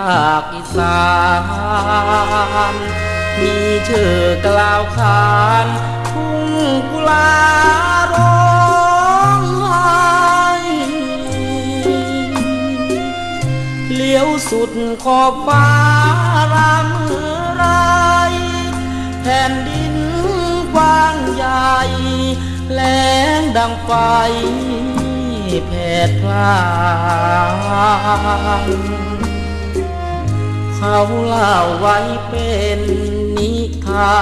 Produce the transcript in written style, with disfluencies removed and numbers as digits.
คอีสานมีชื่อกล่าวขานทุ่งกุลาร้องไห้เลี้ยวสุดขอบฟ้ารามไรแผ่นดินกว้างใหญ่แรงดังไฟแผดพลางเขาเล่าไว้เป็นนิทาน